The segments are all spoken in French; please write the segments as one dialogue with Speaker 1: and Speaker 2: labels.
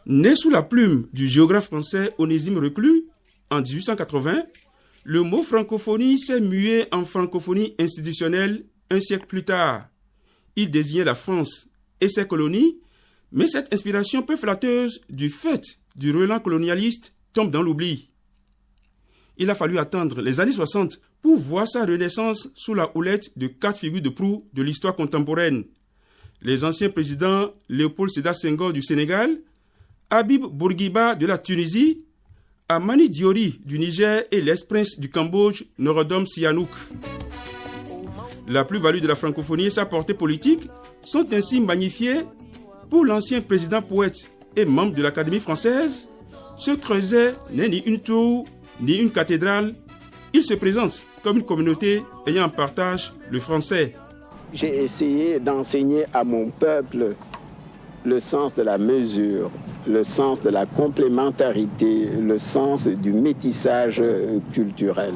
Speaker 1: Né sous la plume du géographe français Onésime Reclus en 1880, le mot francophonie s'est mué en francophonie institutionnelle un siècle plus tard. Il désignait la France et ses colonies, mais cette inspiration peu flatteuse du fait du relent colonialiste tombe dans l'oubli. Il a fallu attendre les années 60 pour voir sa renaissance sous la houlette de 4 figures de proue de l'histoire contemporaine. Les anciens présidents Léopold Sédar Senghor du Sénégal, Habib Bourguiba de la Tunisie, Amani Diori du Niger et l'ex-prince du Cambodge, Norodom Sihanouk. La plus-value de la francophonie et sa portée politique sont ainsi magnifiées. Pour l'ancien président poète et membre de l'Académie française, ce creuset n'est ni une tour, ni une cathédrale. Il se présente comme une communauté ayant en partage le français.
Speaker 2: J'ai essayé d'enseigner à mon peuple le sens de la mesure, le sens de la complémentarité, le sens du métissage culturel.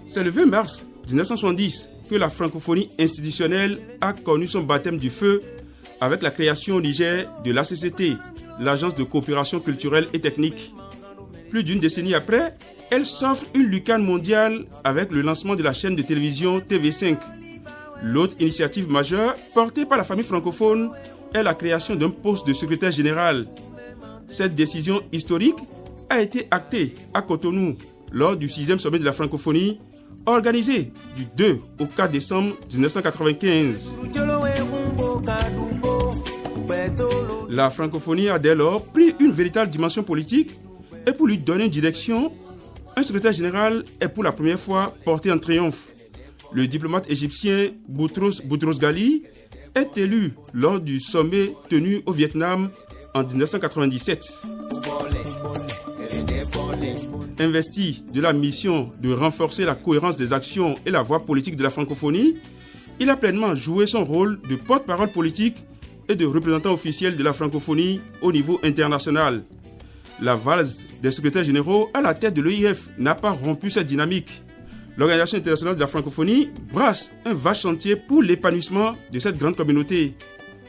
Speaker 1: C'est le 20 mars 1970 que la francophonie institutionnelle a connu son baptême du feu avec la création au Niger de l'ACCT, l'Agence de coopération culturelle et technique. Plus d'une décennie après, elle s'offre une lucane mondiale avec le lancement de la chaîne de télévision TV5. L'autre initiative majeure portée par la famille francophone est la création d'un poste de secrétaire général. Cette décision historique a été actée à Cotonou lors du 6e sommet de la francophonie organisé du 2 au 4 décembre 1995. La francophonie a dès lors pris une véritable dimension politique et pour lui donner une direction, un secrétaire général est pour la première fois porté en triomphe. Le diplomate égyptien Boutros Boutros-Ghali est élu lors du sommet tenu au Vietnam en 1997. Investi de la mission de renforcer la cohérence des actions et la voie politique de la francophonie, il a pleinement joué son rôle de porte-parole politique et de représentant officiel de la francophonie au niveau international. La valse des secrétaires généraux à la tête de l'EIF n'a pas rompu cette dynamique. L'Organisation internationale de la francophonie brasse un vaste chantier pour l'épanouissement de cette grande communauté.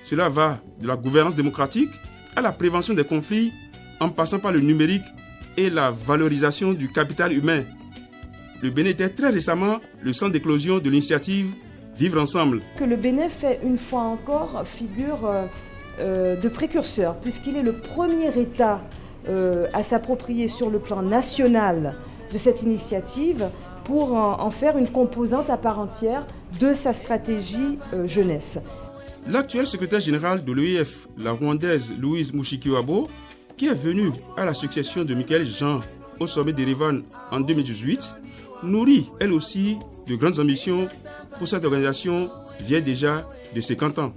Speaker 1: Cela va de la gouvernance démocratique à la prévention des conflits, en passant par le numérique et la valorisation du capital humain. Le Bénin était très récemment le centre d'éclosion de l'initiative Vivre ensemble.
Speaker 3: Que le Bénin fait une fois encore figure de précurseur, puisqu'il est le premier État à s'approprier sur le plan national de cette initiative pour en faire une composante à part entière de sa stratégie jeunesse.
Speaker 1: L'actuel secrétaire général de l'EIF, la Rwandaise Louise Mushikiwabo, qui est venue à la succession de Michael Jean au sommet d'Erevan en 2018, nourrit elle aussi de grandes ambitions pour cette organisation vieille déjà de 50 ans.